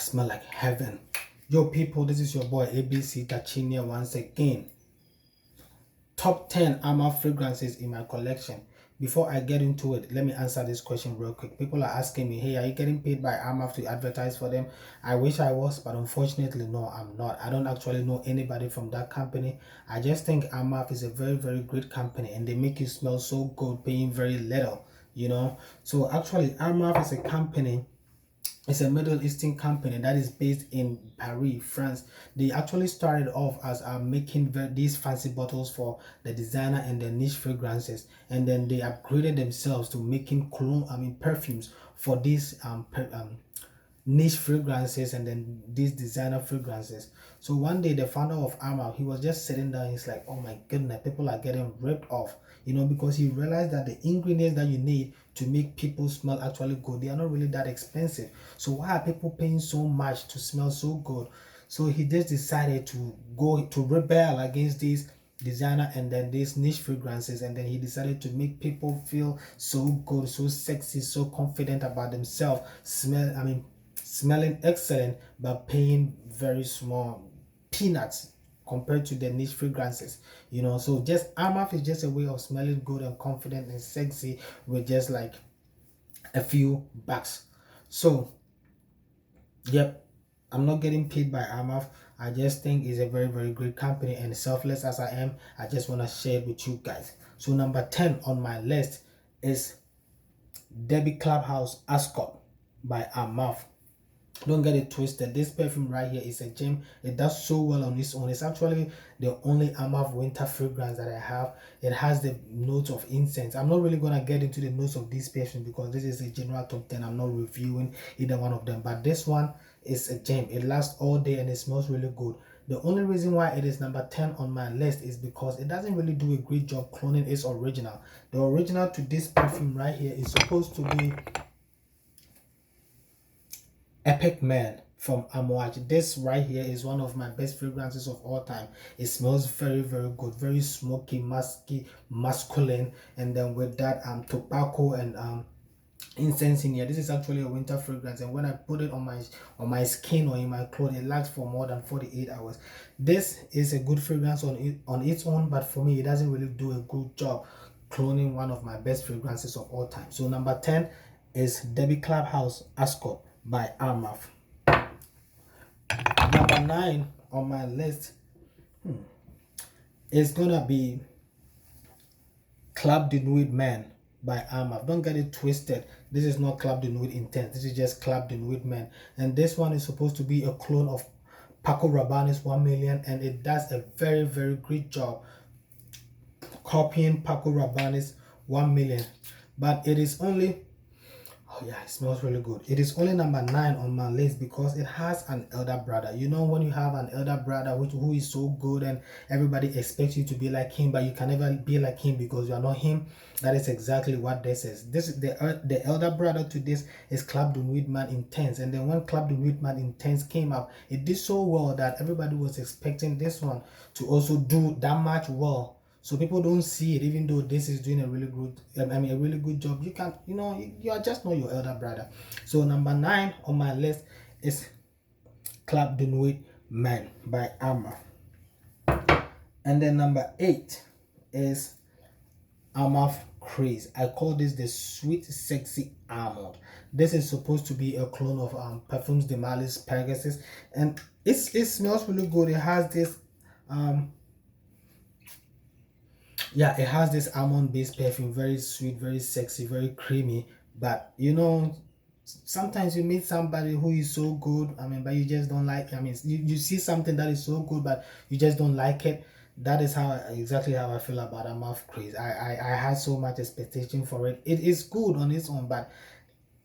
smell like heaven. Yo people, this is your boy ABC Tachinia once again. Top 10 Armaf fragrances in my collection. Before I get into it, let me answer this question real quick. People are asking me, hey, are you getting paid by Armaf to advertise for them? I wish I was, but unfortunately, no, I'm not. I don't actually know anybody from that company. I just think Armaf is a very, very great company and they make you smell so good, paying very little, you know. So actually, Armaf is a company. It's a Middle Eastern company that is based in Paris, France. They actually started off as making these fancy bottles for the designer and the niche fragrances, and then they upgraded themselves to making perfumes for these niche fragrances and then these designer fragrances. So one day the founder of Armaf, he was just sitting down, he's like, oh my goodness, people are getting ripped off, you know, because he realized that the ingredients that you need to make people smell actually good, they are not really that expensive. So why are people paying so much to smell so good? So he just decided to go to rebel against these designer and then these niche fragrances, and then he decided to make people feel so good, so sexy, so confident about themselves, smelling excellent but paying very small peanuts compared to the niche fragrances, you know. So just Armaf is just a way of smelling good and confident and sexy with just like a few bucks. So yep, I'm not getting paid by Armaf. I just think it's a very, very great company, and selfless as I am, I just want to share it with you guys. So number 10 on my list is Debbie Clubhouse Ascot by Armaf. Don't get it twisted, this perfume right here is a gem. It does so well on its own. It's actually the only Armaf winter fragrance that I have. It has the notes of incense. I'm not really going to get into the notes of this perfume because this is a general top 10. I'm not reviewing either one of them, but this one is a gem. It lasts all day and it smells really good. The only reason why it is number 10 on my list is because it doesn't really do a great job cloning its original. The original to this perfume right here is supposed to be Epic Man from Armaf. This right here is one of my best fragrances of all time. It smells very, very good, very smoky, musky, masculine, and then with that tobacco and incense in here. This is actually a winter fragrance, and when I put it on my skin or in my clothes, it lasts for more than 48 hours. This is a good fragrance on its own, but for me it doesn't really do a good job cloning one of my best fragrances of all time. So number 10 is Debbie Clubhouse Ascot by Armaf. Number 9 on my list is gonna be Club de Nuit Man by Armaf. Don't get it twisted, this is not Club de Nuit Intense, this is just Club de Nuit Man, and this one is supposed to be a clone of Paco Rabanne's 1 Million, and it does a very, very great job copying Paco Rabanne's 1 Million, but it is only, oh yeah, it smells really good. It is only number 9 on my list because it has an elder brother. You know, when you have an elder brother who is so good and everybody expects you to be like him, but you can never be like him because you are not him. That is exactly what this is. This is the elder brother to this is Club de Nuit Man Intense. And then when Club de Nuit Man Intense came out, it did so well that everybody was expecting this one to also do that much well. So people don't see it, even though this is doing a really good, a really good job. You can't, you know, you are just not your elder brother. So number 9 on my list is Club de Nuit Man by Armaf. And then number 8 is Armaf Craze. I call this the Sweet Sexy Almond. This is supposed to be a clone of Parfums de Malice Pegasus, and it smells really good. It has this yeah, it has this almond based perfume, very sweet, very sexy, very creamy. But you know, sometimes you meet somebody who is so good, but you just don't like, you see something that is so good but you just don't like it. That is exactly how I feel about Armaf Craze. I had so much expectation for it. It is good on its own, but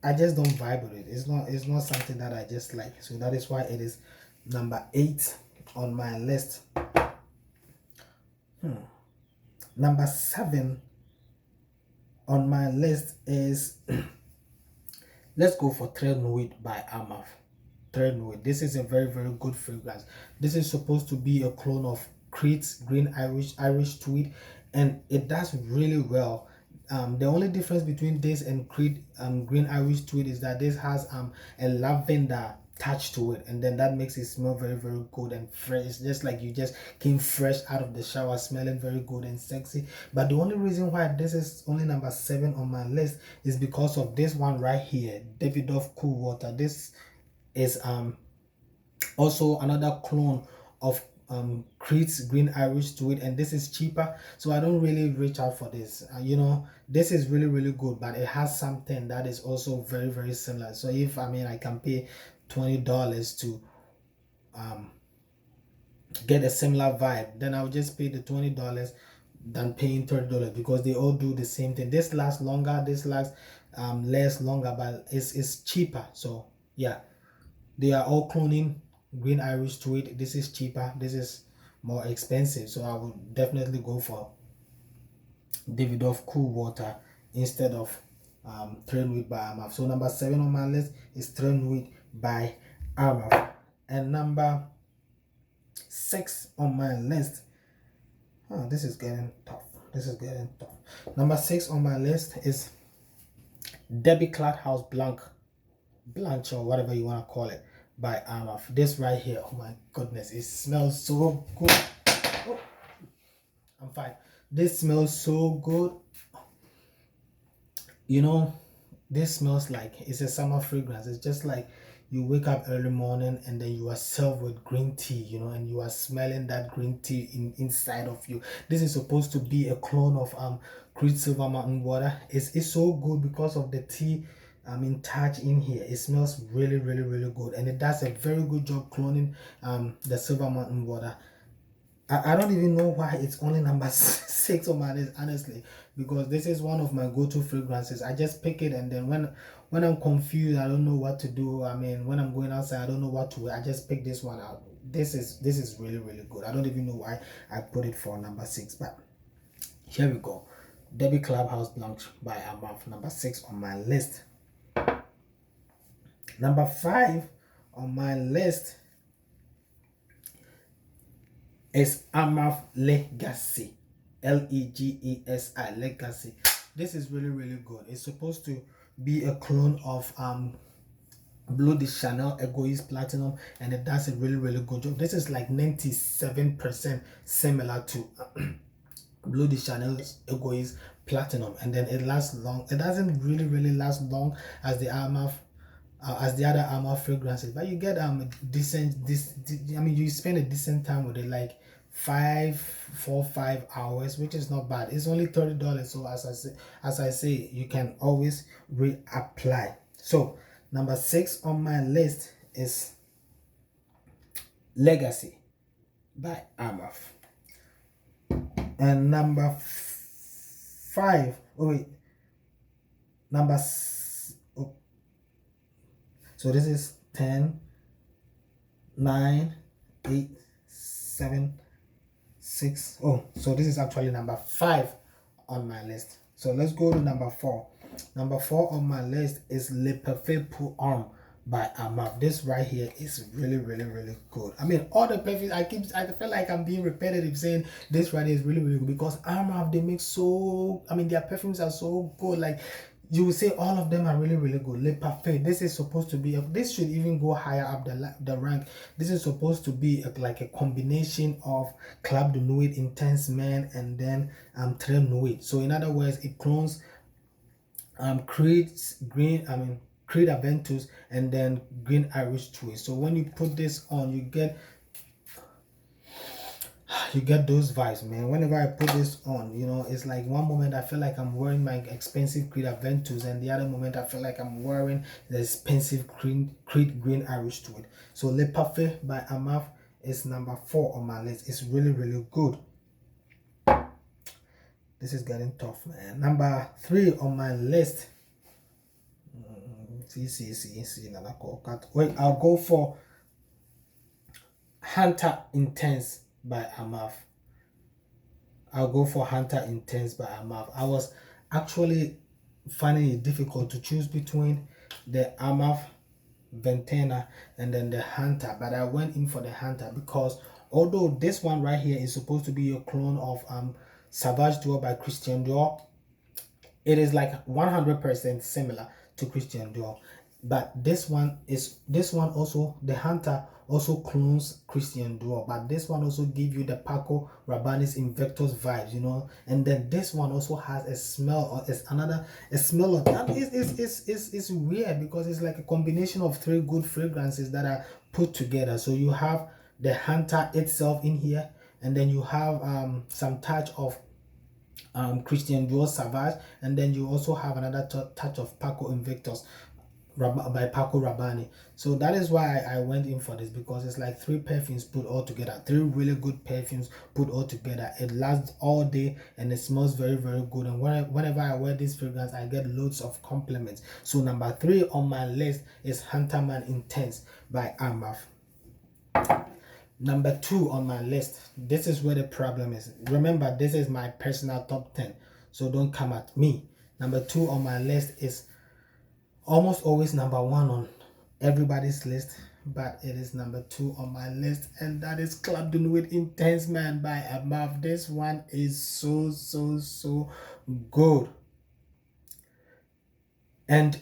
I just don't vibe with it. It's not something that I just like. So that is why it is number 8 on my list. Number 7 on my list is let's go for Très Nuit by Armaf. Très Nuit. This is a very, very good fragrance. This is supposed to be a clone of Creed's Green Irish Tweed, and it does really well. the only difference between this and Creed Green Irish Tweed is that this has a lavender touch to it, and then that makes it smell very, very good and fresh. It's just like you just came fresh out of the shower, smelling very good and sexy. But the only reason why this is only number 7 on my list is because of this one right here, Davidoff Cool Water. This is also another clone of Creed's Green Irish Tweed, and this is cheaper, so I don't really reach out for this. You know, this is really, really good, but it has something that is also very, very similar. So if I can pay $20 to get a similar vibe, then I'll just pay the $20 than paying $30, because they all do the same thing. This lasts longer, this lasts less longer, but it's cheaper. So yeah, they are all cloning Green Irish Tweed. This is cheaper, this is more expensive, so I would definitely go for Davidoff Cool Water instead of Train Wheat by Armaf. So number 7 on my list is Train Wheat by Armaf. And number 6 on my list, this is getting tough. Number 6 on my list is Debbie Clubhouse Blanche, or whatever you want to call it, by Armaf. This right here, oh my goodness, it smells so good. Oh, I'm fine. This smells so good. You know, this smells like it's a summer fragrance. It's just like you wake up early morning and then you are served with green tea, you know, and you are smelling that green tea inside of you. This is supposed to be a clone of Creed Silver Mountain Water. It's so good because of the tea touch in here. It smells really, really, really good, and it does a very good job cloning the Silver Mountain Water. I don't even know why it's only number 6 on my list, honestly, because this is one of my go-to fragrances. I just pick it, and then when I'm confused, I don't know what to do. When I'm going outside, I don't know what to wear, I just pick this one out. This is really, really good. I don't even know why I put it for number 6, but here we go. Debbie Clubhouse Blanche by Armaf, number 6 on my list. Number 5 on my list is Armaf Legacy, Legesi, Legacy. This is really, really good. It's supposed to be a clone of Bleu de Chanel Egoist Platinum, and it does a really, really good job. This is like 97% similar to Bleu de Chanel's Egoist Platinum, and then it lasts long. It doesn't really, really last long as the Armaf as the other Armaf fragrances, but you get you spend a decent time with it, like 4-5 hours, which is not bad. It's only $30, so as I say, you can always reapply. So number 6 on my list is Legacy by Armaf, and number 5. So this is 10, 9, 8, 7, 6. So this is actually number 5 on my list. So let's go to number 4. Number 4 on my list is Le Parfait Pour Homme by Armaf. This right here is really, really, really good. All the perfumes, I feel like I'm being repetitive saying this right here is really, really good, because Armaf, they make their perfumes are so good. Like, you will say all of them are really, really good. Le Parfait, this is supposed to be this should even go higher up the rank. This is supposed to be like a combination of Club de Nuit, Intense Men, and then Très Nuit. So in other words, it clones Creed's Creed Aventus and then Green Irish Tweed. So when you put this on, you get those vibes, man. Whenever I put this on, it's like one moment I feel like I'm wearing my expensive Creed Aventus, and the other moment I feel like I'm wearing the expensive Creed Green Irish Tweed. So Le Parfait by Armaf is number 4 on my list. It's really, really good. This is getting tough, man. Number 3 on my list. Wait, I'll go for Hunter Intense by Armaf. I was actually finding it difficult to choose between the Armaf Ventana and then the Hunter, but I went in for the Hunter because although this one right here is supposed to be a clone of Savage Dior by Christian Dior, It is like 100% similar to Christian Dior, but this one also, the Hunter also clones Christian Dior, but this one also give you the Paco Rabanne's Invictus vibes, you know. And then this one also has a smell, or it's another a smell of that. It's weird because it's like a combination of three good fragrances that are put together. So you have the Hunter itself in here, and then you have some touch of Christian Dior Savage, and then you also have another touch of Paco Invictus by Paco Rabanne. So that is why I went in for this, because it's like three perfumes put all together, three really good perfumes put all together. It lasts all day and it smells very, very good. And whenever I wear this fragrance, I get loads of compliments. So number 3 on my list is Hunterman Intense by Armaf. Number 2 on my list, this is where the problem is. Remember, this is my personal top 10, so don't come at me. Number 2 on my list is almost always number 1 on everybody's list, but it is number 2 on my list, and that is Club de Nuit Intense Man by Armaf. This one is so good. And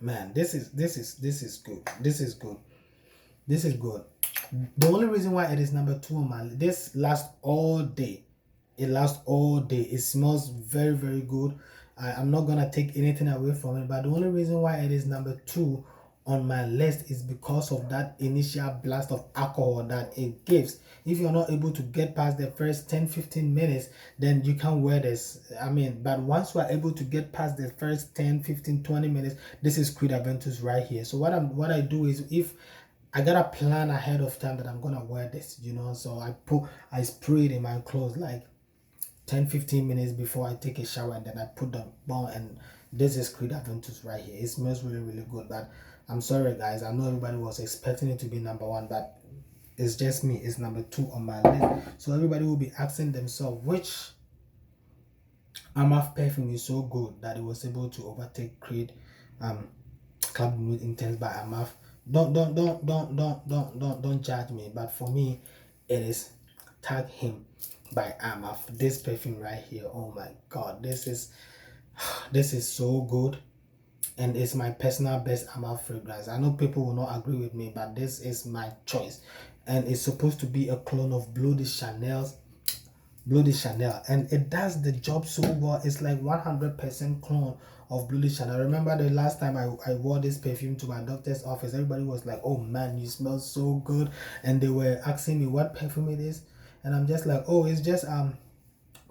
man, this is good. This is good. The only reason why it is number 2 on my list, this lasts all day. It lasts all day. It smells very, very good. I'm not gonna take anything away from it, but the only reason why it is number 2 on my list is because of that initial blast of alcohol that it gives. If you're not able to get past the first 10-15 minutes, then you can't wear this. I mean, but once you are able to get past the first 10-15-20 minutes, this is Creed Aventus right here. So what I do is, if I gotta plan ahead of time that I'm gonna wear this, you know, so I spray it in my clothes like 10-15 minutes before I take a shower, and then I put them on. And this is Creed Aventus right here. It smells really, really good. But I'm sorry guys, I know everybody was expecting it to be number 1, but it's just me. It's number 2 on my list. So everybody will be asking themselves, which Armaf perfume is so good that it was able to overtake Creed Club de Nuit Intense by Armaf. Don't judge me, but for me it is Tag Him by Armaf. This perfume right here, oh my god, this is so good, and it's my personal best Armaf fragrance. I know people will not agree with me, but this is my choice, and it's supposed to be a clone of Bleu de Chanel, and it does the job so well. It's like 100% clone of Bleu de Chanel. I remember the last time I wore this perfume to my doctor's office, everybody was like, oh man, you smell so good, and they were asking me what perfume it is, and I'm just like, oh, it's just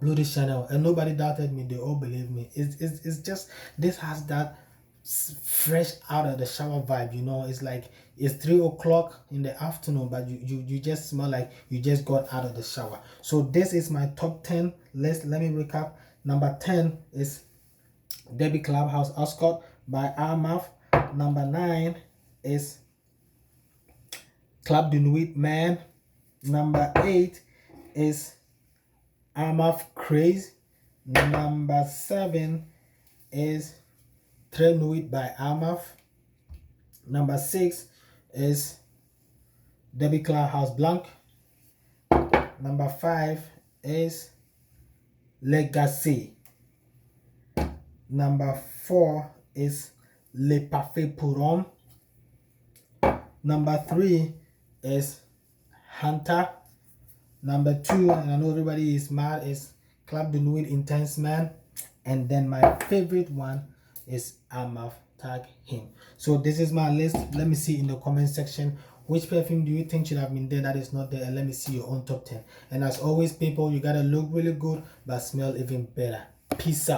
Bleu de Chanel, and nobody doubted me. They all believed me. It's just, this has that fresh out of the shower vibe, you know. It's like it's 3 o'clock in the afternoon, but you just smell like you just got out of the shower. So this is my top 10 list. Let me recap. Number 10 is Debbie Clubhouse Ascot by Armaf. Number 9 is Club de Nuit Man. Number 8 is Armaf Craze. Number 7 is Très Nuit by Armaf. Number 6 is Debbie Clubhouse Blanc. Number 5 is Legacy. Number 4 is Le Parfait pour Homme. Number 3 is Hunter. Number 2, and I know everybody is mad, is Club de Nuit Intense Man. And then my favorite one is Armaf, Tag Him. So this is my list. Let me see in the comment section, which perfume do you think should have been there that is not there, and let me see your own top 10. And as always, people, you gotta look really good but smell even better. Peace out.